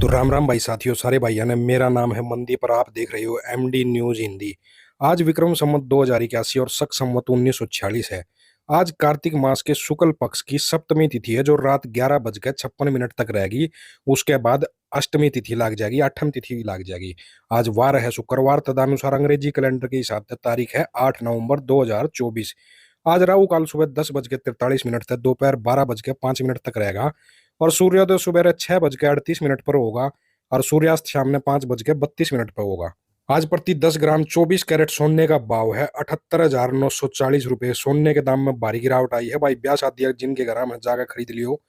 तो राम राम भाई साथियों, सारे भाइयों ने। मेरा नाम है मनदीप और आप देख रहे हो एमडी न्यूज हिंदी। आज विक्रम संवत 2081 और शक संवत 1946 है। आज कार्तिक मास के शुक्ल पक्ष की सप्तमी तिथि है, जो रात 11:56 तक रहेगी। उसके बाद अष्टमी तिथि लग जाएगी, आठम तिथि लग जाएगी। आज वार है शुक्रवार, तदनुसार अंग्रेजी कैलेंडर के हिसाब से तारीख है 8 नवंबर 2024। आज राहु काल सुबह 10:43 तक दोपहर 12:05 तक रहेगा। और सूर्योदय सुबह 6:38 पर होगा। और सूर्यास्त शाम में 5:32 पर होगा। आज प्रति 10 ग्राम 24 कैरेट सोने का भाव है 78,940 रुपये। सोने के दाम में भारी गिरावट आई है भाई। ब्याह शादी जिनके घर में जाकर खरीद लियो।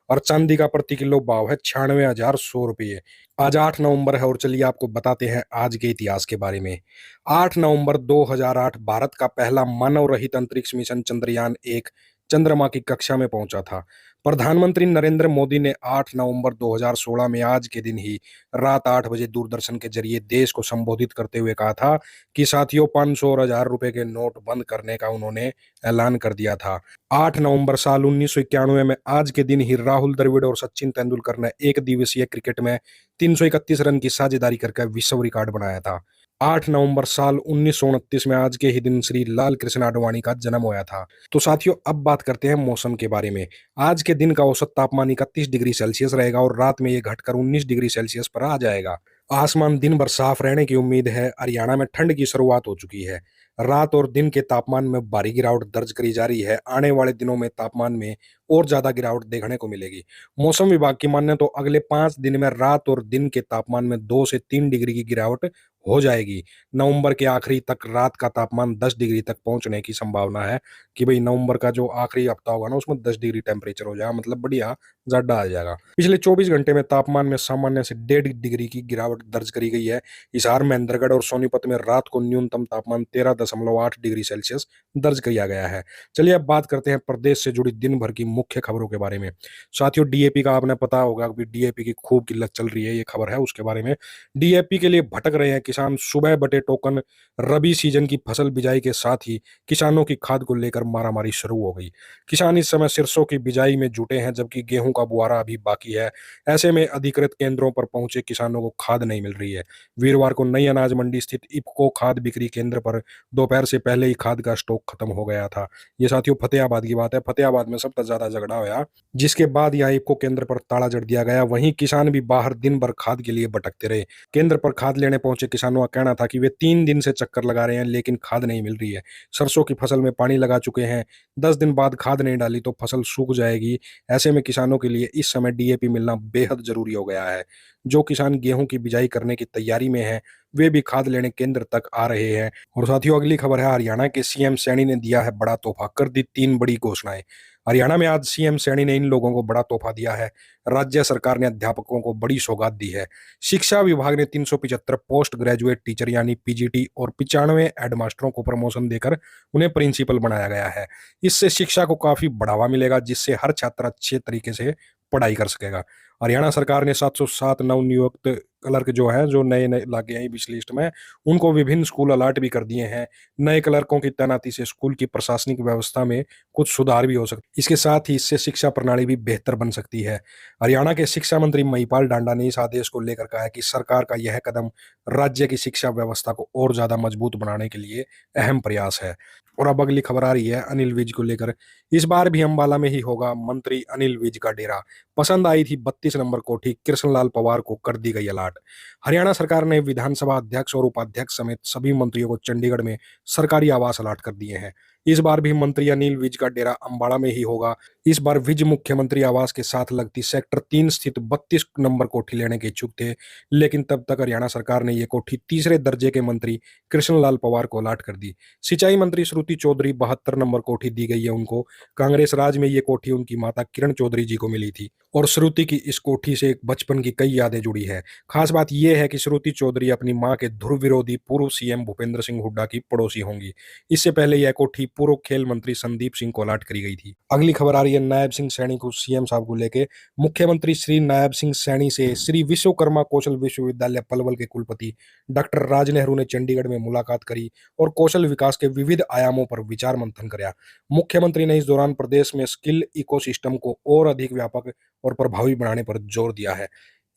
और चांदी का प्रति किलो भाव है 96,100 रुपये। आज 8 नवंबर है और चलिए आपको बताते हैं आज के इतिहास के बारे में। 8 नवंबर 2008 भारत का पहला मानव रहित अंतरिक्ष मिशन चंद्रयान 1 चंद्रमा की कक्षा में पहुंचा था। प्रधानमंत्री नरेंद्र मोदी ने 8 नवंबर 2016 में आज के दिन ही रात 8 बजे दूरदर्शन के जरिए देश को संबोधित करते हुए कहा था कि साथियों, 500 और 1000 रुपए के नोट बंद करने का उन्होंने ऐलान कर दिया था। 8 नवंबर साल 1991 में आज के दिन ही राहुल द्रविड़ और सचिन तेंदुलकर ने एक दिवसीय क्रिकेट में 331 रन की साझेदारी करके विश्व रिकॉर्ड बनाया था। 8 नवंबर साल 1929 में आज के ही दिन श्री लाल कृष्ण आडवाणी का जन्म हुआ था। तो साथियों, अब बात करते हैं मौसम के बारे में। आज के दिन का औसत तापमान 31 डिग्री सेल्सियस रहेगा और रात में ये घटकर 19 डिग्री सेल्सियस पर आ जाएगा। आसमान दिन भर साफ रहने की उम्मीद है। हरियाणा में ठंड की शुरुआत हो चुकी है। रात और दिन के तापमान में भारी गिरावट दर्ज करी जा रही है। आने वाले दिनों में तापमान में और ज्यादा गिरावट देखने को मिलेगी। मौसम विभाग की माने तो अगले 5 दिन में रात और दिन के तापमान में 2 से 3 डिग्री की गिरावट हो जाएगी। नवंबर के आखिरी तक रात का तापमान 10 डिग्री तक पहुंचने की संभावना है। कि भाई नवंबर का जो आखिरी हफ्ता होगा ना, उसमें 10 डिग्री टेम्परेचर हो जाएगा, मतलब बढ़िया ज्यादा आ जाएगा। पिछले 24 घंटे में तापमान में सामान्य से 1.5 डिग्री की गिरावट दर्ज करी गई है। हिसार, महेंद्रगढ़ और सोनीपत में रात को न्यूनतम तापमान 13.8 डिग्री सेल्सियस दर्ज किया गया है। चलिए अब बात करते हैं प्रदेश से जुड़ी दिन भर की मुख्य खबरों के बारे में। साथियों, डीएपी का आपने पता होगा कि डीएपी की खूब किल्लत चल रही है, ये खबर है उसके बारे में। डीएपी के लिए भटक रहे हैं किसान। सुबह बटे टोकन। रबी सीजन की फसल बिजाई के साथ ही किसानों की खाद को लेकर मारामारी शुरू हो गई। किसान इस समय सरसों की बिजाई में जुटे हैं, जबकि गेहूं का बुआरा अभी बाकी है। ऐसे में अधिकृत केंद्रों पर पहुंचे किसानों को खाद नहीं मिल रही है। वीरवार को नई अनाज मंडी स्थित इफ्को खाद बिक्री केंद्र पर दोपहर से पहले ही खाद का स्टॉक खत्म हो गया था। ये साथियों फतेहाबाद की बात है। फतेहाबाद में सबसे ज्यादा झगड़ा हुआ, जिसके बाद यहाँ इफ्को केंद्र पर ताला जड़ दिया गया। वहीं किसान भी बाहर दिन भर खाद के लिए भटकते रहे। केंद्र पर खाद लेने पहुंचे किसानों का कहना था कि वे 3 दिन से चक्कर लगा रहे हैं, लेकिन खाद नहीं मिल रही है। सरसों की फसल में पानी लगा चुके हैं। 10 दिन बाद खाद नहीं डाली तो फसल सूख जाएगी। ऐसे में किसानों के लिए इस समय डीएपी मिलना बेहद जरूरी हो गया है। जो किसान गेहूं की बिजाई करने की तैयारी में हैं, वे भी खाद लेने केंद्र तक आ रहे हैं। और साथियों, अगली खबर है हरियाणा के सीएम सैनी ने दिया है बड़ा तोहफा, कर दी 3 बड़ी घोषणाएं। हरियाणा में आज सीएम सैनी ने इन लोगों को बड़ा तोहफा दिया है। राज्य सरकार ने अध्यापकों को बड़ी सौगात दी है। शिक्षा विभाग ने 375 पोस्ट ग्रेजुएट टीचर यानी पीजीटी और 95 हेडमास्टरों को प्रमोशन देकर उन्हें प्रिंसिपल बनाया गया है। इससे शिक्षा को काफी बढ़ावा मिलेगा, जिससे हर छात्र अच्छे तरीके से पढ़ाई कर सकेगा। हरियाणा सरकार ने 707 नवनियुक्त क्लर्क जो है, जो नए नए लागे हैं इस लिस्ट में, उनको विभिन्न स्कूल अलॉट भी कर दिए हैं। नए क्लर्कों की तैनाती से स्कूल की प्रशासनिक व्यवस्था में कुछ सुधार भी हो सकते। इसके साथ ही इससे शिक्षा प्रणाली भी बेहतर बन सकती है। हरियाणा के शिक्षा मंत्री महिपाल डांडा ने इस आदेश को लेकर कहा है कि सरकार का यह कदम राज्य की शिक्षा व्यवस्था को और ज्यादा मजबूत बनाने के लिए अहम प्रयास है। और अब अगली खबर आ रही है अनिल विज को लेकर। इस बार भी अंबाला में ही होगा मंत्री अनिल विज का डेरा। पसंद आई थी 32 नंबर कोठी, कृष्णलाल पवार को कर दी गई अलॉट। हरियाणा सरकार ने विधानसभा अध्यक्ष और उपाध्यक्ष समेत सभी मंत्रियों को चंडीगढ़ में सरकारी आवास अलॉट कर दिए हैं। इस बार भी मंत्री अनिल विज का डेरा अंबाला में ही होगा। इस बार विज मुख्यमंत्री आवास के साथ लगती सेक्टर 3 स्थित 32 नंबर कोठी लेने के इच्छुक थे, लेकिन तब तक हरियाणा सरकार ने यह कोठी तीसरे दर्जे के मंत्री कृष्णलाल पवार को अलॉट कर दी। सिंचाई मंत्री श्रुति चौधरी 72 नंबर कोठी दी गई है उनको। कांग्रेस राज में ये कोठी उनकी माता किरण चौधरी जी को मिली थी और श्रुति की इस कोठी से बचपन की कई यादें जुड़ी है। खास बात यह है कि श्रुति चौधरी अपनी मां के ध्रुव विरोधी पूर्व सीएम भूपेंद्र सिंह हुड्डा की पड़ोसी होंगी। इससे पहले यह कोठी पूर्व खेल मंत्री संदीप सिंह को अलॉट करी गई थी। अगली खबर आ रही है नायब सिंह सैनी को सीएम साहब को लेके। मुख्यमंत्री श्री नायब सिंह सैनी से श्री विश्वकर्मा कौशल विश्वविद्यालय पलवल के कुलपति डॉक्टर राज नेहरू ने चंडीगढ़ में मुलाकात करी और कौशल विकास के विविध आयामों पर विचार मंथन किया। मुख्यमंत्री ने इस दौरान प्रदेश में स्किल इकोसिस्टम को और अधिक व्यापक और प्रभावी बनाने पर जोर दिया है।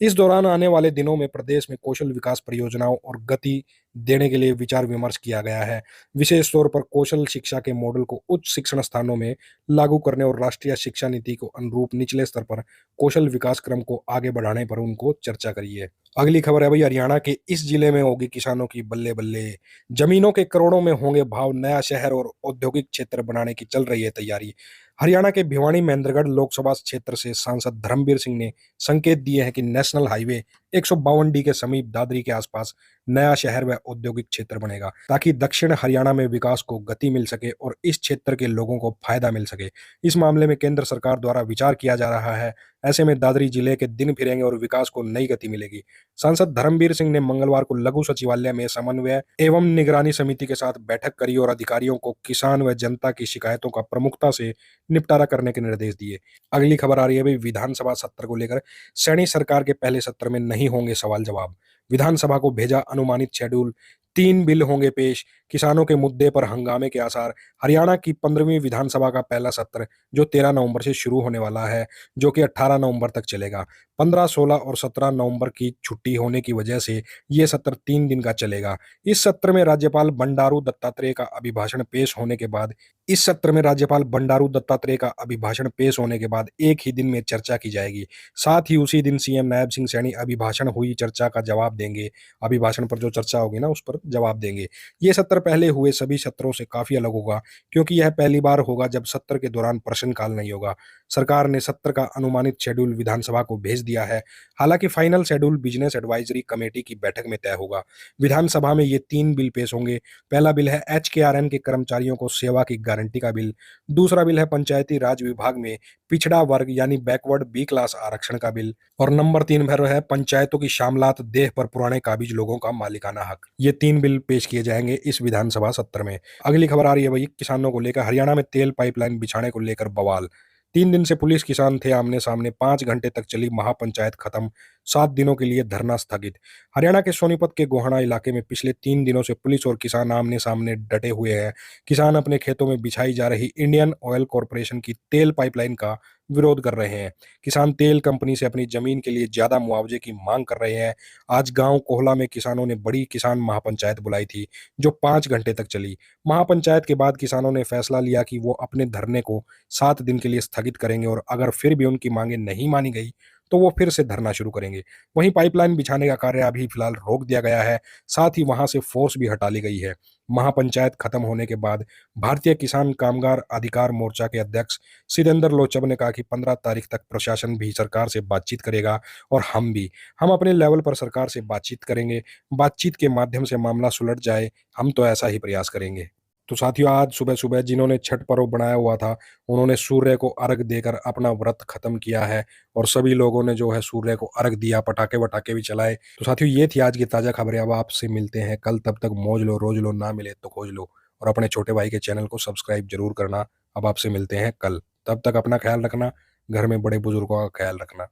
इस दौरान आने वाले दिनों में प्रदेश में कौशल विकास परियोजनाओं और गति देने के लिए विचार विमर्श किया गया है। विशेष तौर पर कौशल शिक्षा के मॉडल को उच्च शिक्षण स्थानों में लागू करने और राष्ट्रीय शिक्षा नीति को अनुरूप निचले स्तर पर कौशल विकास क्रम को आगे बढ़ाने पर उनको चर्चा करी है। अगली खबर है भाई, हरियाणा के इस जिले में होगी किसानों की बल्ले बल्ले। जमीनों के करोड़ों में होंगे भाव, नया शहर और औद्योगिक क्षेत्र बनाने की चल रही है तैयारी। हरियाणा के भिवानी महेंद्रगढ़ लोकसभा क्षेत्र से सांसद धर्मवीर सिंह ने संकेत दिए हैं कि नेशनल हाईवे 152D के समीप दादरी के आसपास नया शहर व औद्योगिक क्षेत्र बनेगा, ताकि दक्षिण हरियाणा में विकास को गति मिल सके और इस क्षेत्र के लोगों को फायदा मिल सके। इस मामले में केंद्र सरकार द्वारा विचार किया जा रहा है। ऐसे में दादरी जिले के दिन फिरेंगे और विकास को नई गति मिलेगी। सांसद धर्मवीर सिंह ने मंगलवार को लघु सचिवालय में समन्वय एवं निगरानी समिति के साथ बैठक करी और अधिकारियों को किसान व जनता की शिकायतों का प्रमुखता से निपटारा करने के निर्देश दिए। अगली खबर आ रही है भाई, विधानसभा सत्र को लेकर। सैनी सरकार के पहले सत्र में नहीं होंगे सवाल जवाब। विधानसभा को भेजा अनुमानित शेड्यूल, 3 बिल होंगे पेश। किसानों के मुद्दे पर हंगामे के आसार। हरियाणा की 15वीं विधानसभा का पहला सत्र जो 13 नवंबर से शुरू होने वाला है, जो कि 18 नवंबर तक चलेगा। 15, 16 और 17 नवंबर की छुट्टी होने की वजह से ये सत्र 3 दिन का चलेगा। इस सत्र में राज्यपाल बंडारू दत्तात्रेय का अभिभाषण पेश होने के बाद इस सत्र में राज्यपाल बंडारू दत्तात्रेय का अभिभाषण पेश होने के बाद एक ही दिन में चर्चा की जाएगी। साथ ही उसी दिन सीएम नायब सिंह सैनी अभिभाषण हुई चर्चा का जवाब देंगे। अभिभाषण पर जो चर्चा होगी ना, उस पर जवाब देंगे। ये सत्र पहले हुए सभी सत्रों से काफी अलग होगा, क्योंकि यह पहली बार होगा जब सत्र के दौरान प्रश्नकाल नहीं होगा। सरकार ने सत्र का अनुमानित शेड्यूल विधानसभा को भेज दिया है। हालांकि final schedule business advisory committee की बैठक में तय होगा। विधानसभा में ये 3 बिल पेश होंगे। पहला बिल है एचकेआरएन के कर्मचारियों को सेवा की गारंटी का बिल। दूसरा बिल है पंचायती राज विभाग में पिछड़ा वर्ग यानी बैकवर्ड बी क्लास आरक्षण का बिल। और नंबर 3 पर है पंचायतों की शामलात देह पर पुराने काबिज लोगों का मालिकाना हक। ये 3 बिल पेश किए जाएंगे इस विधानसभा सत्र में। अगली खबर आ रही है भाई, किसानों को लेकर। हरियाणा में तेल पाइपलाइन बिछाने को लेकर बवाल। 3 दिन से पुलिस किसान थे आमने सामने। 5 घंटे तक चली महापंचायत खत्म। 7 दिनों के लिए धरना स्थगित। हरियाणा के सोनीपत के गोहाना इलाके में पिछले 3 दिनों से पुलिस और किसान आमने सामने डटे हुए हैं। किसान अपने खेतों में बिछाई जा रही इंडियन ऑयल कॉरपोरेशन की तेल पाइपलाइन का विरोध कर रहे हैं। किसान तेल कंपनी से अपनी जमीन के लिए ज्यादा मुआवजे की मांग कर रहे हैं। आज गांव कोहला में किसानों ने बड़ी किसान महापंचायत बुलाई थी, जो 5 घंटे तक चली। महापंचायत के बाद किसानों ने फैसला लिया कि वो अपने धरने को 7 दिन के लिए स्थगित करेंगे और अगर फिर भी उनकी मांगे नहीं मानी गई तो वो फिर से धरना शुरू करेंगे। वहीं पाइपलाइन बिछाने का कार्य अभी फिलहाल रोक दिया गया है। साथ ही वहां से फोर्स भी हटा ली गई है। महापंचायत खत्म होने के बाद भारतीय किसान कामगार अधिकार मोर्चा के अध्यक्ष सिदेंद्र लोचब ने कहा कि 15 तारीख तक प्रशासन भी सरकार से बातचीत करेगा और हम भी। हम अपने लेवल पर सरकार से बातचीत करेंगे। बातचीत के माध्यम से मामला सुलझ जाए, हम तो ऐसा ही प्रयास करेंगे। तो साथियों, आज सुबह सुबह जिन्होंने छठ पर्व बनाया हुआ था, उन्होंने सूर्य को अर्घ देकर अपना व्रत खत्म किया है और सभी लोगों ने जो है सूर्य को अर्घ दिया, पटाखे वटाखे भी चलाए। तो साथियों, ये थी आज की ताज़ा खबरें। अब आपसे मिलते हैं कल। तब तक मौज लो, रोज लो, ना मिले तो खोज लो। और अपने छोटे भाई के चैनल को सब्सक्राइब जरूर करना। अब आपसे मिलते हैं कल। तब तक अपना ख्याल रखना, घर में बड़े बुजुर्गों का ख्याल रखना।